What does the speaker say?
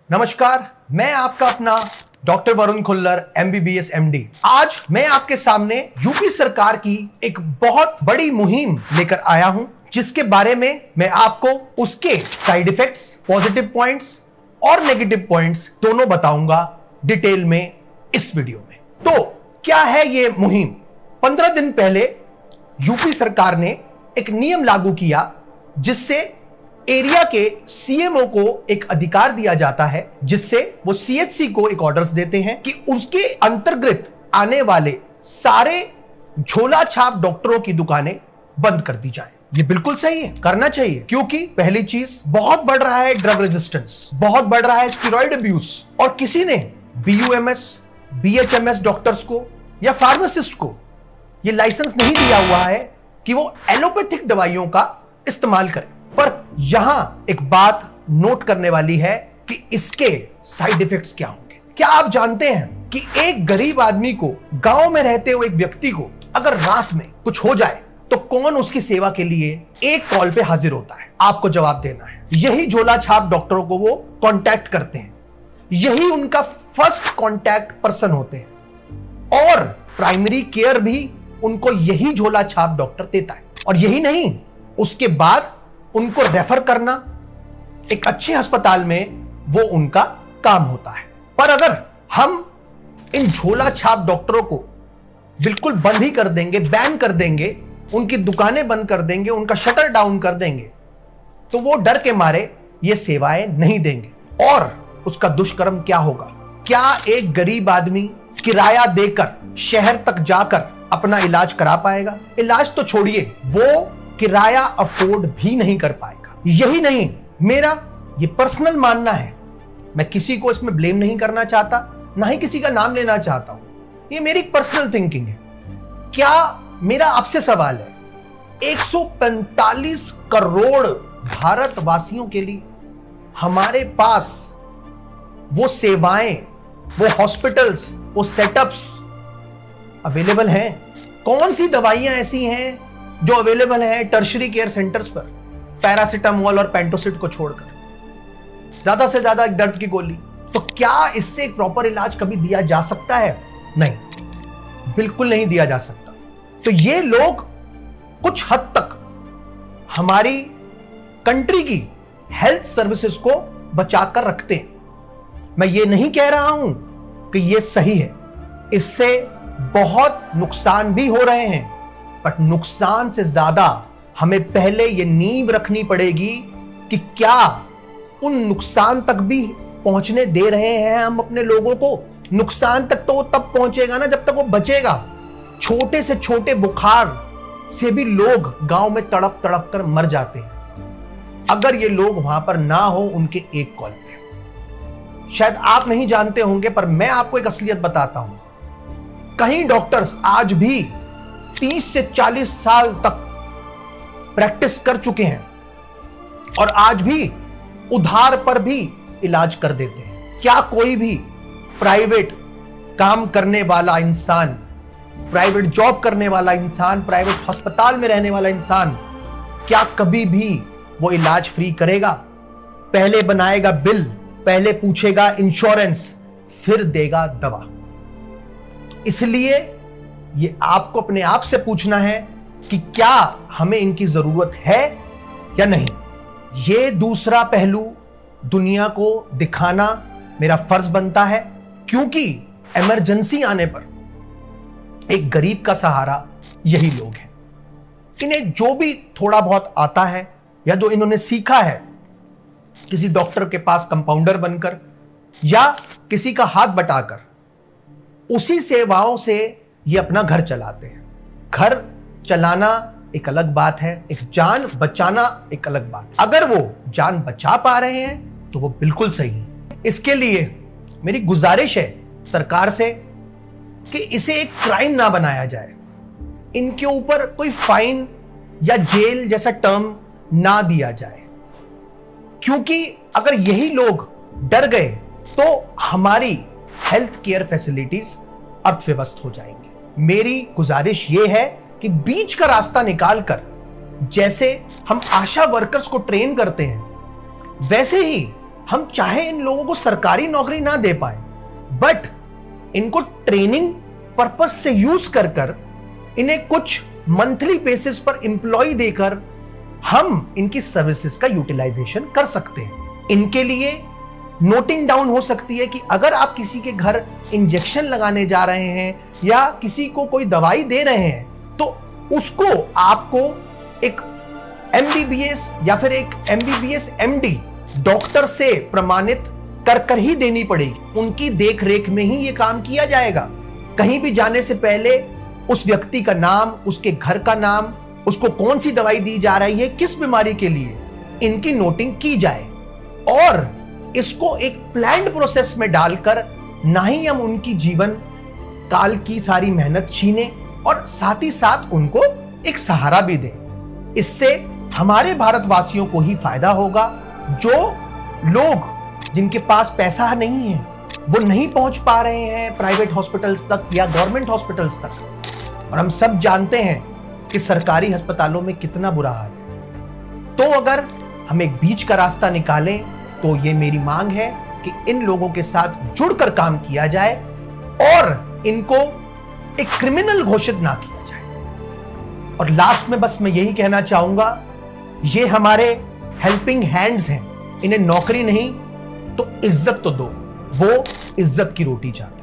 नमस्कार, मैं आपका अपना doctor Varun Khullar MBBS MD। आज मैं आपके सामने यूपी सरकार की एक बहुत बड़ी मुहिम लेकर आया हूं, जिसके बारे में मैं आपको उसके साइड इफेक्ट्स, पॉजिटिव पॉइंट्स और नेगेटिव पॉइंट्स दोनों बताऊंगा डिटेल में इस वीडियो में। तो क्या है ये मुहिम? 15 दिन पहले यूपी सरकार ने एक नियम लागू किया जिससे एरिया के CMO को एक अधिकार दिया जाता है, जिससे वो CHC को एक ऑर्डर्स देते हैं कि उसके अंतर्गत आने वाले सारे झोला छाप डॉक्टरों की दुकानें बंद कर दी जाए। ये बिल्कुल सही है, करना चाहिए, क्योंकि पहली चीज बहुत बढ़ रहा है ड्रग रेजिस्टेंस, बहुत बढ़ रहा है स्टेरॉइड अब्यूज, और किसी ने BUMS, BHMS डॉक्टर्स को या फार्मासिस्ट को ये लाइसेंस नहीं दिया हुआ है कि वो एलोपैथिक दवाइयों का इस्तेमाल करें। पर यहां एक बात नोट करने वाली है कि इसके साइड इफेक्ट्स क्या होंगे। क्या आप जानते हैं कि एक गरीब आदमी को, गांव में रहते हुए एक व्यक्ति को अगर रात में कुछ हो जाए तो कौन उसकी सेवा के लिए एक कॉल पे हाजिर होता है? आपको जवाब देना है। यही झोला छाप डॉक्टरों को वो कांटेक्ट करते हैं, यही उनका फर्स्ट कांटेक्ट पर्सन होते हैं, और प्राइमरी केयर भी उनको यही झोला छाप डॉक्टर देता है। और यही नहीं, उसके बाद उनको रेफर करना एक अच्छे अस्पताल में वो उनका काम होता है। पर अगर हम इन झोला छाप डॉक्टरों को बिल्कुल बंद ही कर देंगे, बैन कर देंगे, उनकी दुकानें बंद कर देंगे, उनका शटर डाउन कर देंगे, तो वो डर के मारे ये सेवाएं नहीं देंगे। और उसका दुष्कर्म क्या होगा? क्या एक गरीब आदमी किराया देकर शहर तक जाकर अपना इलाज करा पाएगा? इलाज तो छोड़िए, वो किराया अफोर्ड भी नहीं कर पाएगा। यही नहीं, मेरा ये पर्सनल मानना है, मैं किसी को इसमें ब्लेम नहीं करना चाहता, ना ही किसी का नाम लेना चाहता हूं, ये मेरी पर्सनल थिंकिंग है। क्या मेरा आपसे सवाल है, 145 करोड़ भारतवासियों के लिए हमारे पास वो सेवाएं, वो हॉस्पिटल्स, वो सेटअप्स अवेलेबल हैं? कौन सी दवाइयां ऐसी हैं जो अवेलेबल है टर्शरी केयर सेंटर्स पर, पैरासिटामोल और पेंटोसिट को छोड़कर? ज्यादा से ज्यादा एक दर्द की गोली। तो क्या इससे एक प्रॉपर इलाज कभी दिया जा सकता है? नहीं, बिल्कुल नहीं दिया जा सकता। तो ये लोग कुछ हद तक हमारी कंट्री की हेल्थ सर्विसेज को बचाकर रखते हैं। मैं ये नहीं कह रहा हूं कि ये सही है, इससे बहुत नुकसान भी हो रहे हैं, बट नुकसान से ज्यादा हमें पहले यह नींव रखनी पड़ेगी कि क्या उन नुकसान तक भी पहुंचने दे रहे हैं हम अपने लोगों को। नुकसान तक तो वो तब पहुंचेगा ना जब तक वो बचेगा। छोटे से छोटे बुखार से भी लोग गांव में तड़प तड़प कर मर जाते हैं अगर ये लोग वहां पर ना हो उनके एक कॉल पे। शायद आप नहीं जानते होंगे, पर मैं आपको एक असलियत बताता हूं। कई डॉक्टर्स आज भी 30 से 40 साल तक प्रैक्टिस कर चुके हैं और आज भी उधार पर भी इलाज कर देते हैं। क्या कोई भी प्राइवेट काम करने वाला इंसान, प्राइवेट जॉब करने वाला इंसान, प्राइवेट अस्पताल में रहने वाला इंसान, क्या कभी भी वो इलाज फ्री करेगा? पहले बनाएगा बिल, पहले पूछेगा इंश्योरेंस, फिर देगा दवा। इसलिए ये आपको अपने आप से पूछना है कि क्या हमें इनकी जरूरत है या नहीं। ये दूसरा पहलू दुनिया को दिखाना मेरा फर्ज बनता है, क्योंकि इमरजेंसी आने पर एक गरीब का सहारा यही लोग हैं। इन्हें जो भी थोड़ा बहुत आता है या जो इन्होंने सीखा है, किसी डॉक्टर के पास कंपाउंडर बनकर या किसी का हाथ बटाकर, उसी सेवाओं से ये अपना घर चलाते हैं। घर चलाना एक अलग बात है, एक जान बचाना एक अलग बात। अगर वो जान बचा पा रहे हैं तो वो बिल्कुल सही है। इसके लिए मेरी गुजारिश है सरकार से कि इसे एक क्राइम ना बनाया जाए, इनके ऊपर कोई फाइन या जेल जैसा टर्म ना दिया जाए, क्योंकि अगर यही लोग डर गए तो हमारी हेल्थ केयर फैसिलिटीज अर्थव्यवस्थ हो जाएंगी। मेरी गुजारिश यह है कि बीच का रास्ता निकालकर, जैसे हम आशा वर्कर्स को ट्रेन करते हैं, वैसे ही हम चाहे इन लोगों को सरकारी नौकरी ना दे पाए, बट इनको ट्रेनिंग पर्पस से यूज कर कर इन्हें कुछ मंथली बेसिस पर एम्प्लॉय देकर हम इनकी सर्विसेज का यूटिलाइजेशन कर सकते हैं। इनके लिए नोटिंग डाउन हो सकती है कि अगर आप किसी के घर इंजेक्शन लगाने जा रहे हैं या किसी को कोई दवाई दे रहे हैं तो उसको आपको एक एमबीबीएस या फिर एक एमबीबीएस एमडी डॉक्टर से प्रमाणित कर ही देनी पड़ेगी। उनकी देख रेख में ही यह काम किया जाएगा। कहीं भी जाने से पहले उस व्यक्ति का नाम, उसके घर का नाम, उसको कौन सी दवाई दी जा रही है, किस बीमारी के लिए, इनकी नोटिंग की जाए और इसको एक प्लान्ड प्रोसेस में डालकर ना ही हम उनकी जीवन काल की सारी मेहनत छीने और साथ ही साथ उनको एक सहारा भी दें। इससे हमारे भारतवासियों को ही फायदा होगा। जो लोग जिनके पास पैसा नहीं है, वो नहीं पहुंच पा रहे हैं प्राइवेट हॉस्पिटल्स तक या गवर्नमेंट हॉस्पिटल्स तक, और हम सब जानते हैं कि सरकारी अस्पतालों में कितना बुरा हाल है। तो अगर हम एक बीच का रास्ता निकालें तो ये मेरी मांग है कि इन लोगों के साथ जुड़कर काम किया जाए और इनको एक क्रिमिनल घोषित ना किया जाए। और लास्ट में बस मैं यही कहना चाहूंगा, ये हमारे हेल्पिंग हैंड्स हैं, इन्हें नौकरी नहीं तो इज्जत तो दो। वो इज्जत की रोटी चाहते हैं।